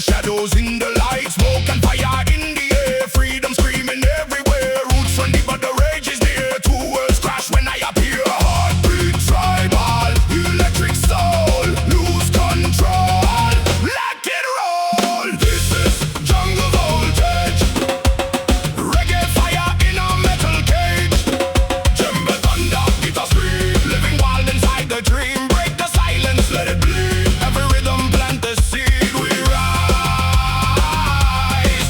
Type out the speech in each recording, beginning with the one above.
shadows in the light, smoke and fire in the air, freedom screaming everywhere. Roots from deep but the rage is there. Two worlds crash when I appear. Heartbeat tribal, electric soul, lose control, let it roll. This is jungle voltage, reggae fire in a metal cage. Djembe thunder, guitar scream, living wild inside the dream. Break the silence, let it bleed. Every rhythm plant the seed. We rise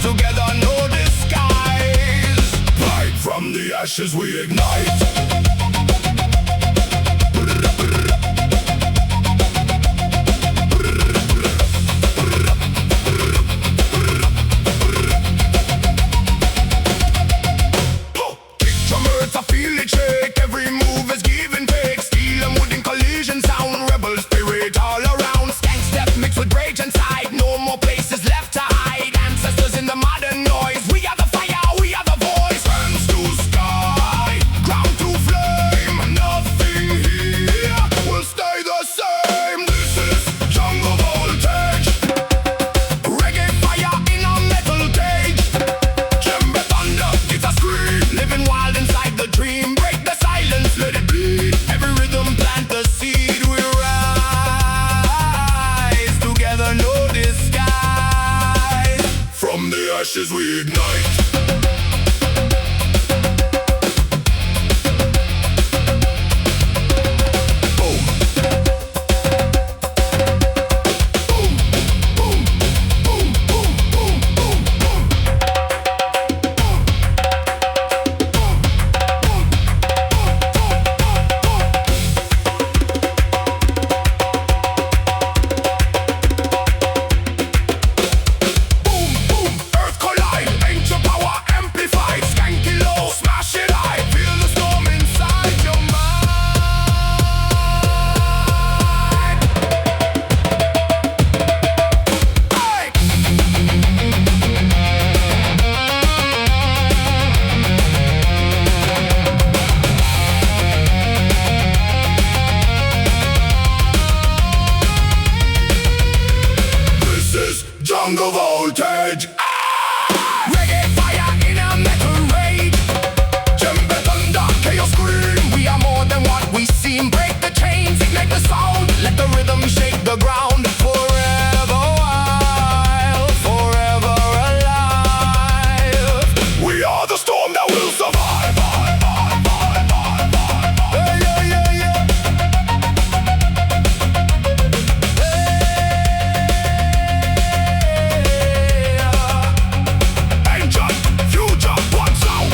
together, no disguise. Light from the ashes we ignite. I feel it shake, every move is give and take. Steel and wood in collision sound, rebel spirit all around. Skank step mixed with rage inside, no more places left to hide. Ancestors in the modern noise, we are the fire, we are the voice. Hands to sky, ground to flame, nothing here will stay the same. This is jungle voltage, reggae fire in a metal cage. Djembe thunder, guitar scream, living wild inside the dream. Break the silence, let it bleed. Every rhythm plant the seed. We rise together, no disguise. From the ashes we ignite. Boom. Boom, boom, boom, boom, boom, boom, boom. Boom, boom, earth collide, ancient power amplified. Skanky low, smash it high. Feel the storm inside your mind. Hey! This is jungle voltage. Reggae fire in a metal rage. Djembe thunder, chaos scream. We are more than what we seem. Break the chains, ignite the sound. Let the rhythm shake the ground. Forever wild, forever alive. We are the storm that will survive. Yeah, yeah, yeah, yeah. Ancient, future, one sound.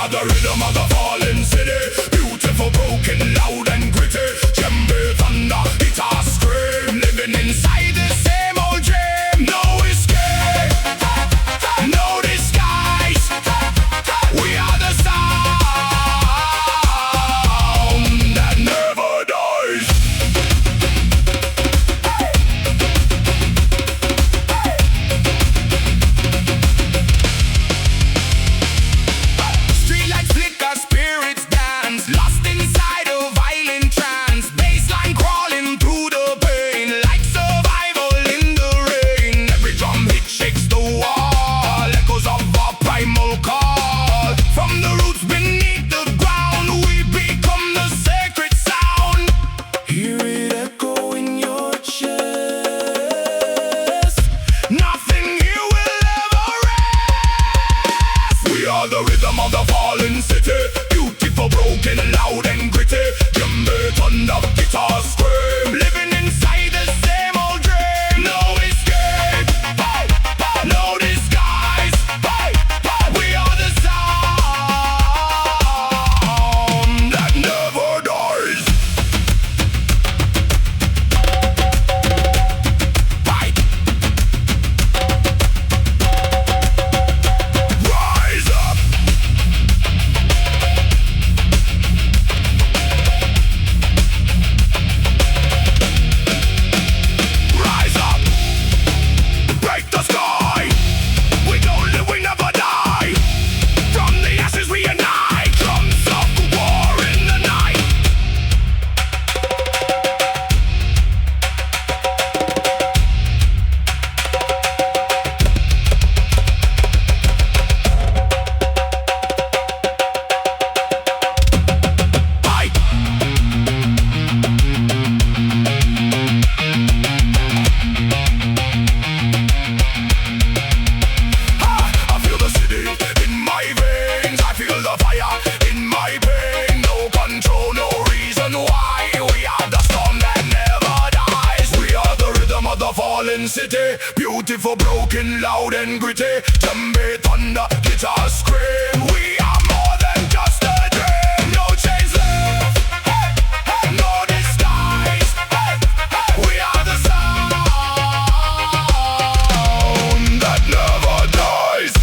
are the rhythm of the fallen city. Beautiful, broken, loud and gritty. Djembe, thunder, guitar, scream. Living inside the same old dream. No escape, no disguise. We are the sound that never dies. Streetlights flicker, spirits dance, lost inside a violent trance. Bassline crawling through the pain, like survival in the rain. Every drum hit shakes the wall, echoes of our primal call. From the roots beneath the ground, we become the sacred sound. Hear it echo in your chest. Nothing here will ever rest. We are the rhythm of the fallen city. Beautiful, broken, loud and gritty. Djembe, thunder, guitar, scream. Living inside the same old dream. No escape, no disguise. We are the sound that never dies. Rise up. Rise up, break the sky. We don't live, we never die. From the ashes we unite. Drums of war in the night. Fight. I feel the city in my veins. I feel the fire in my pain. No control, no reason why. We are the storm that never dies. We are the rhythm of the fallen city. Beautiful, broken, loud and gritty. Djembe, thunder, guitar, scream. We are more than just a dream. No chains left, no disguise. We are the sound that never dies.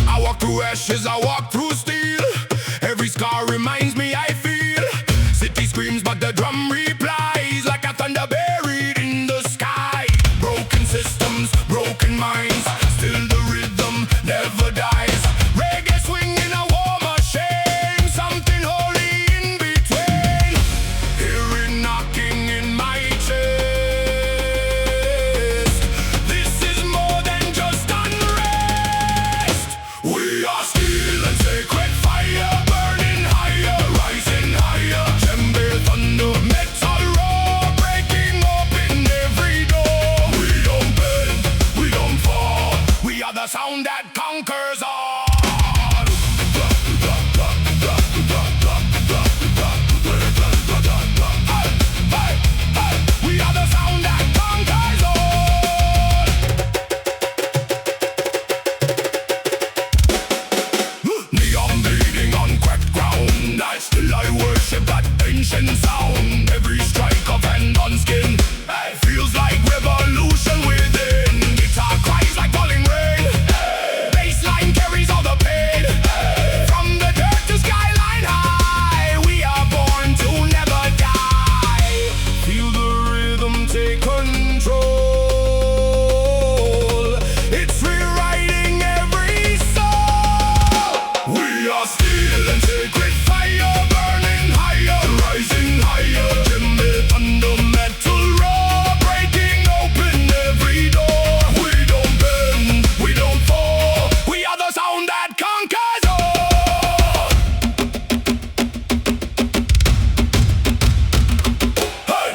I walk through ashes, I walk through steel. Every scar reminds me I feel. City screams but the drum replies like a thunder buried in the sky. Broken systems, broken minds, still the rhythm never dies. Reggae swinging a war machine, something holy in between. Hear it knocking in my chest. This is more than just unrest. We are still and sacred fire, burning higher, rising higher. Djembe, thunder, metal, roar, breaking take control. It's rewriting every soul. We are steel and sacred fire, burning higher, rising higher. Djembe thunder metal raw, breaking open every door. We don't bend, we don't fall. We are the sound that conquers all. Hey!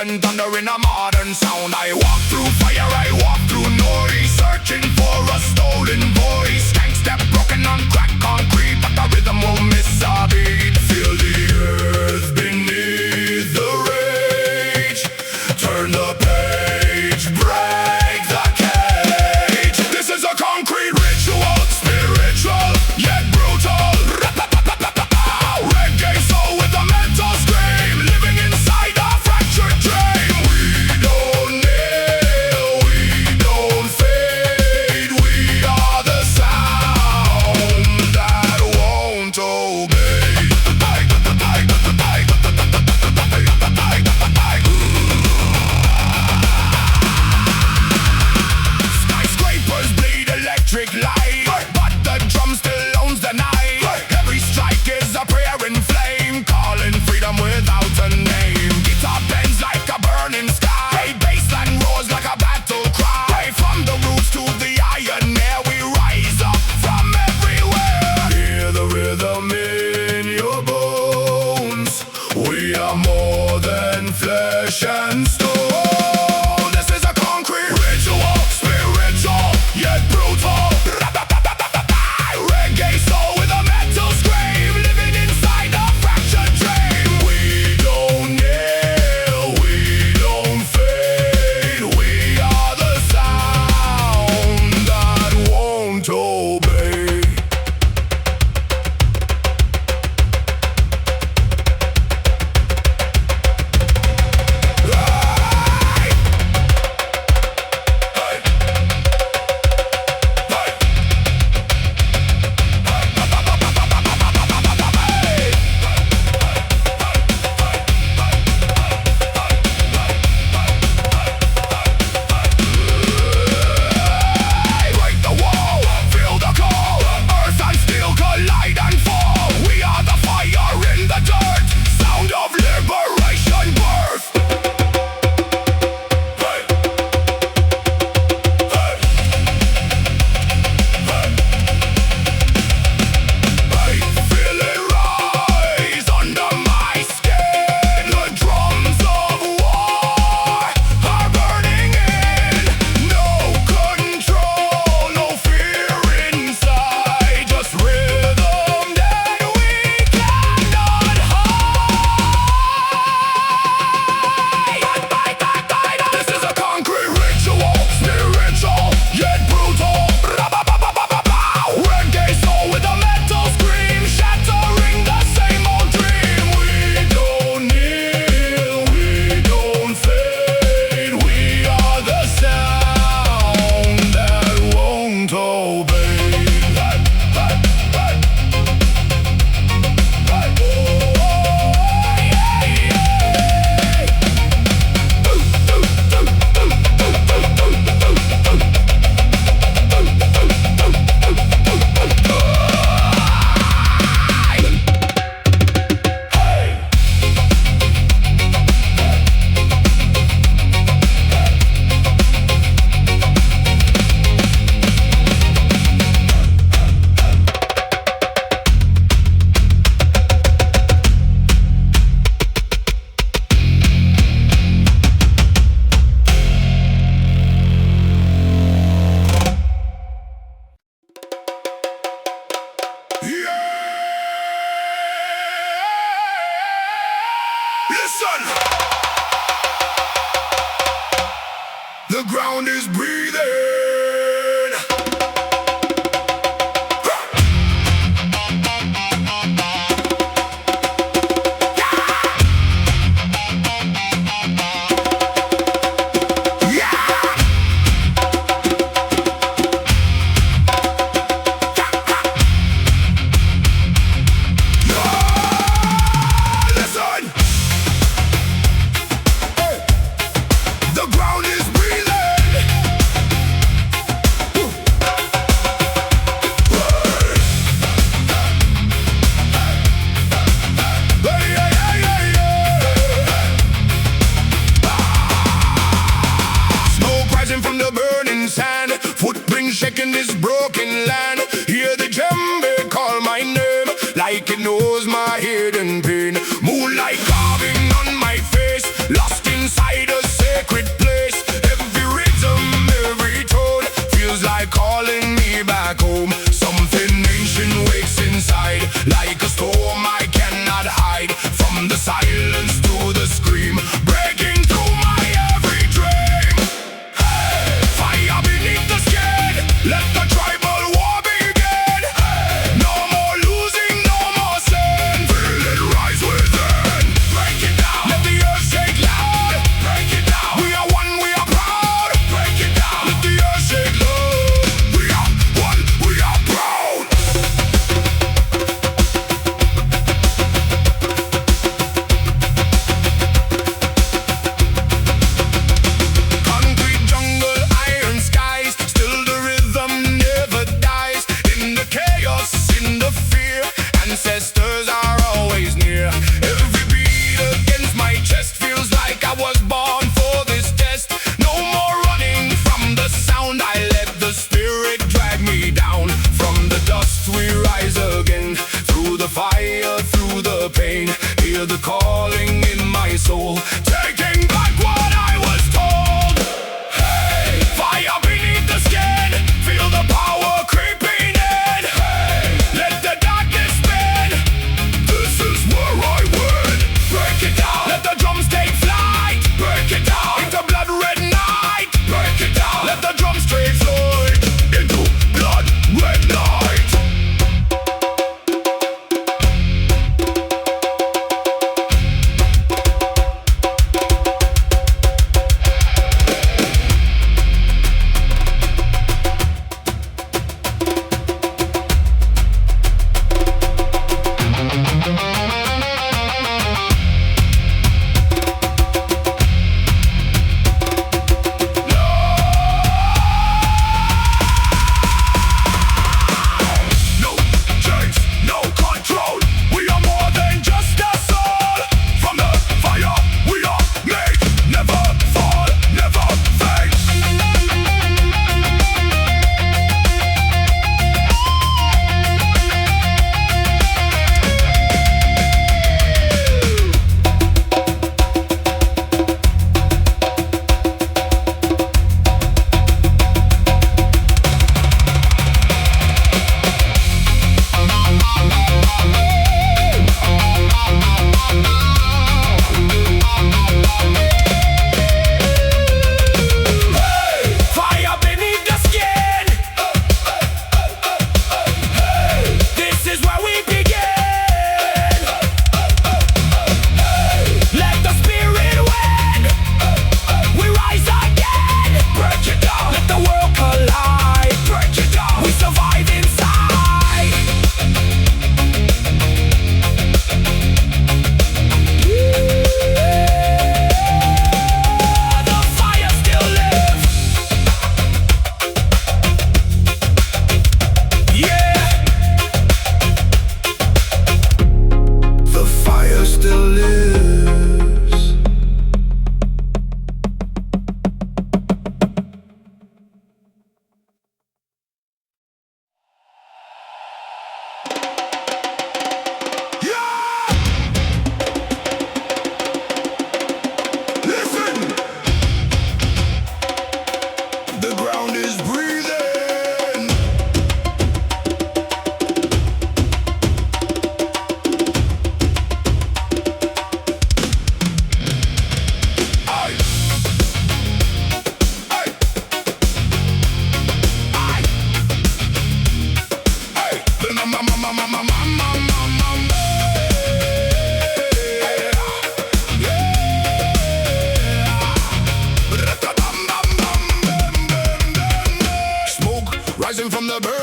ancient thunder in a modern sound. I walk through fire, I walk through noise, searching for a stolen voice. Skank step broken on cracked concrete, but the rhythm won't miss a beat. Feel the earth beneath the rage. Turn the page, break the cage. This is a concrete ritual, spiritual yet brutal. Reggae soul with a mental scream, living inside a fractured dream. We don't kneel, we don't fade. We are the sound that won't obey. Skyscrapers bleed electric light, but the drum still owns the night. Every strike is a prayer in flame, calling freedom without a name. Guitar bends like a burning sky, bassline roars like a battle cry. From the roots to the iron air, we rise up from everywhere. Hear the rhythm in your bones. We are more than flesh and stone. This is a concrete ritual, spiritual yet brutal. Reggae soul with a mental scream, living inside a fractured dream. We don't kneel, we don't fade. We are the sound that won't obey. Break the wall, feel the call. Earth and steel collide and fall. We are the fire in the dirt, sound of liberation birth. Feel it rise under my skin. The drums of war are burning in. No control, no fear inside, just rhythm that we cannot hide. This is a concrete ritual, spiritual yet brutal. Reggae soul with a mental scream, shattering the same old dream. We don't kneel, we don't fade. We are the sound that won't obey. Listen! The ground is breathing. Listen! The ground is breathing. shaking this broken land. Hear the Djembe call my name, like it knows my hidden pain. Moonlight carving on my face, lost inside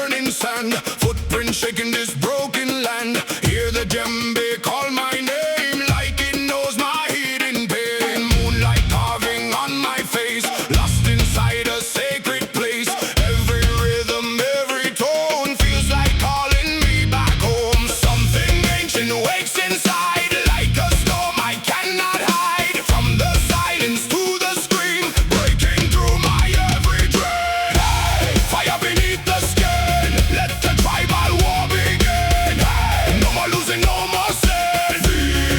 burning sand. Footprints shaking this broken land. Hear the djembe call my name like it knows my hidden pain. Moonlight carving on my face, lost inside a sacred place. Every rhythm, every tone feels like calling me back home. Something ancient wakes inside like a storm I cannot hide. From the silence to the scream, breaking through my every dream. Hey, fire beneath the skin, let the tribal war begin. Hey, no more losing, no more sin.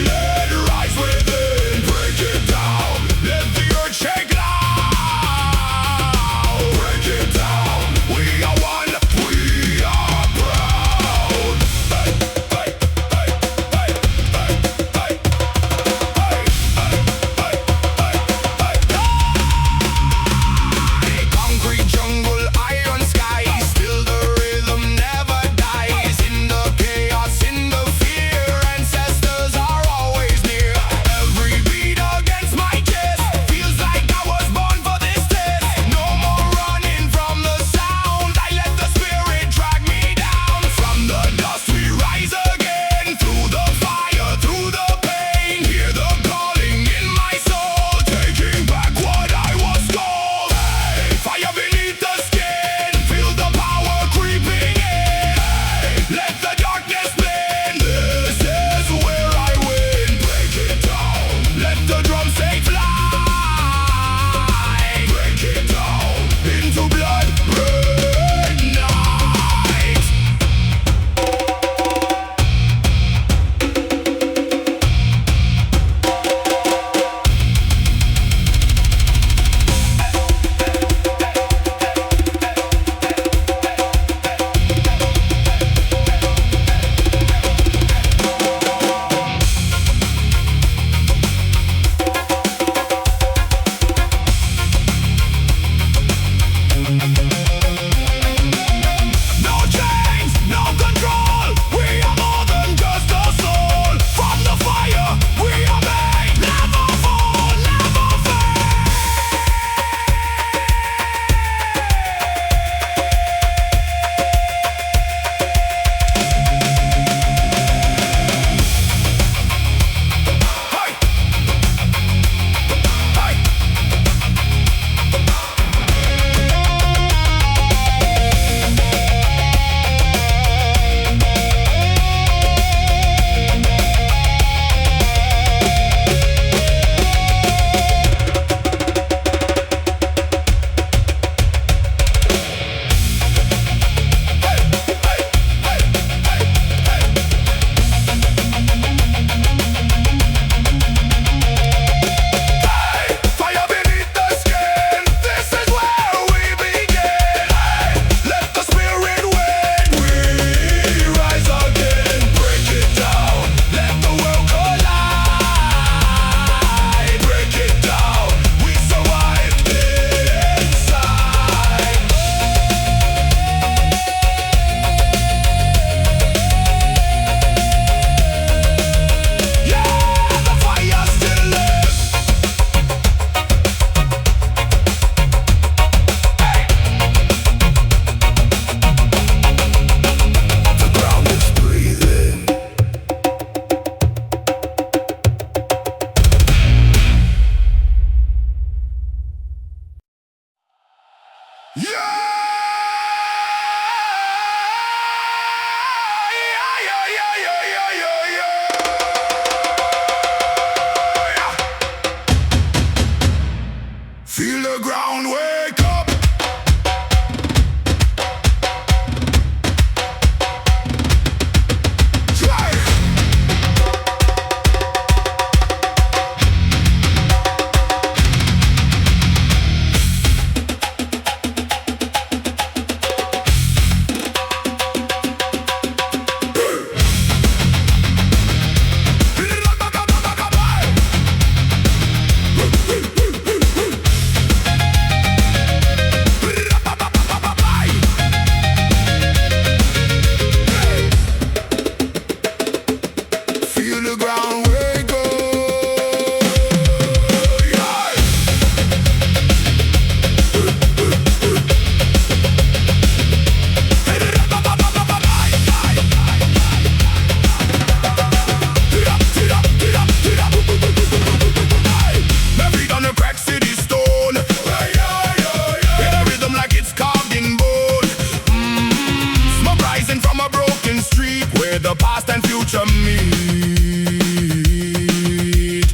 Coming from a broken street where the past and future meet.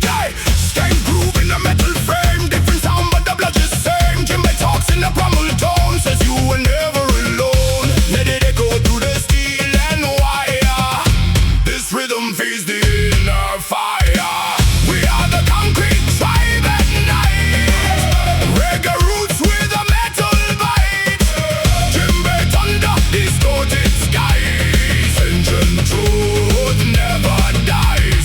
Yeah. Skank groove in a metal frame, different sound but the blood just same. Djembe talks in a primal tone, says you were never alone. Let it echo through the steel and wire. This rhythm feeds the inner fire. We are the concrete tribe at night. Reggae roots with a metal bite. Djembe thunder, distorted skies. Ancient truth never dies.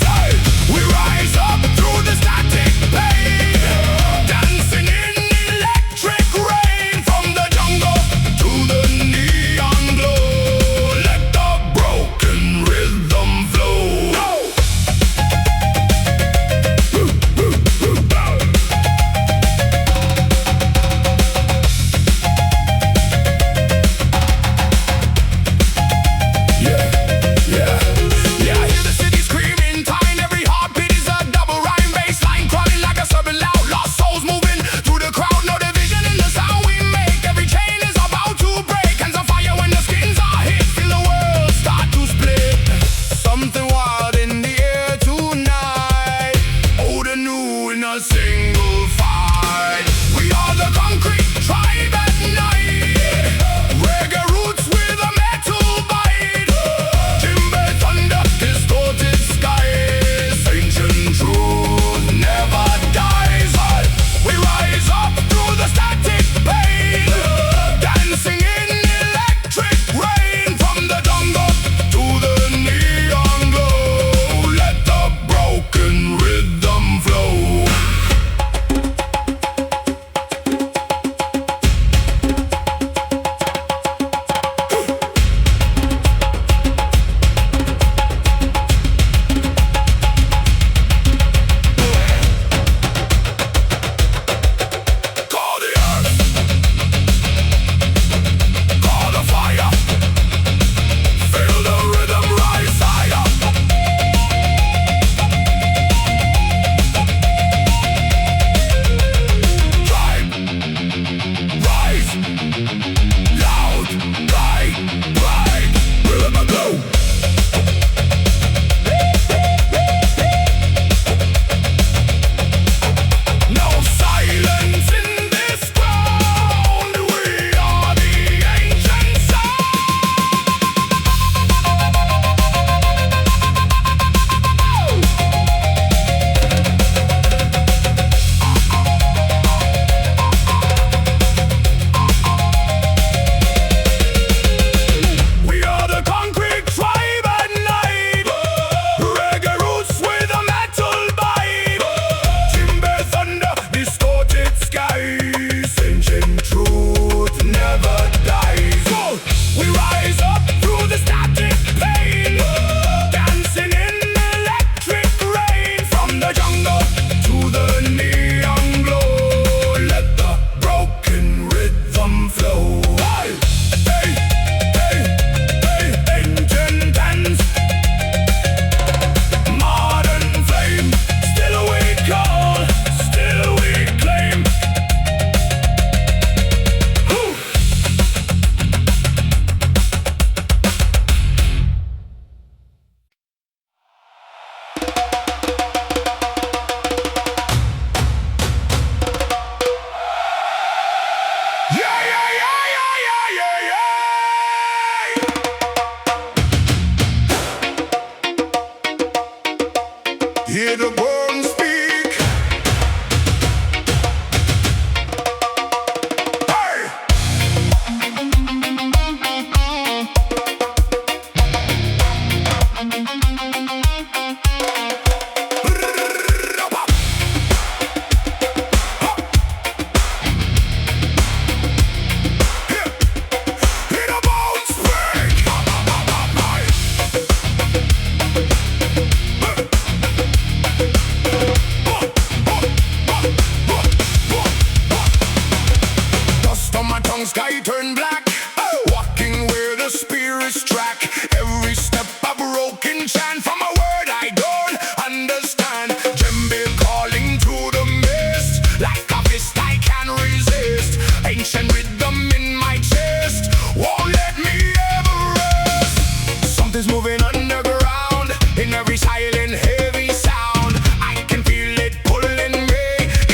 is moving underground in every silent, heavy sound. I can feel it pulling me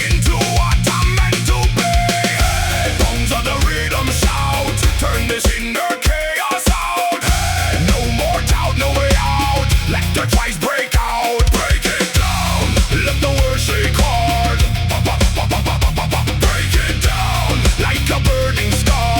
into what I'm meant to be. Hey, bones of the rhythm shout, turn this inner chaos out. Hey, no more doubt, no way out. Let the twice break out, break it down. Let the world shake hard. Break it down like a burning star.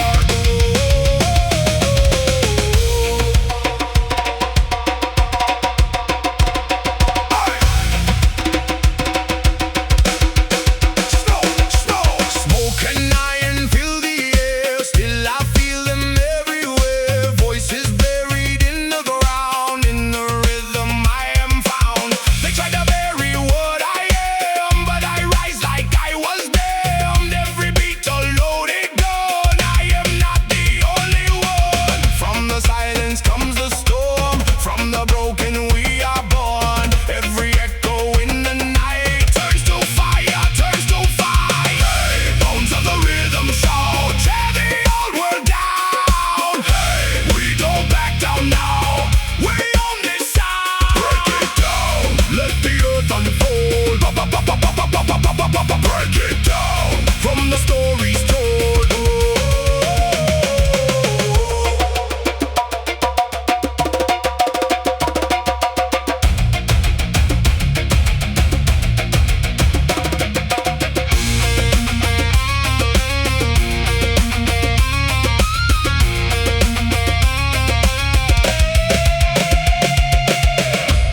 Break it down from the stories told.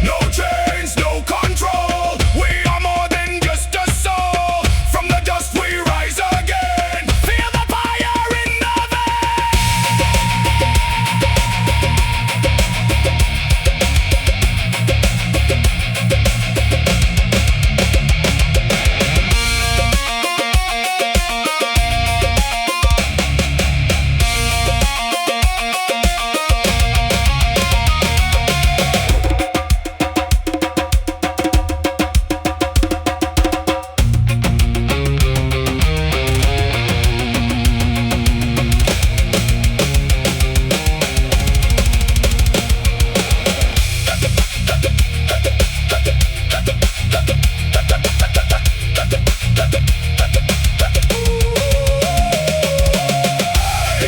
No chains, no control. We are more than just a soul. From the dust we rise again. Feel the fire in the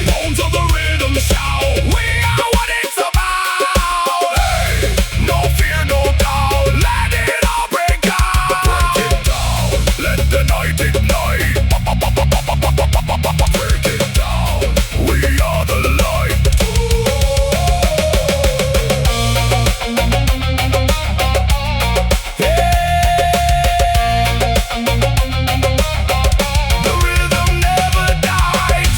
bones of the rhythm shout. We are what it's about. Hey, no fear, no doubt. Let it all break out. Break it down. Let the night ignite. Break it down. We are the light. The rhythm never dies.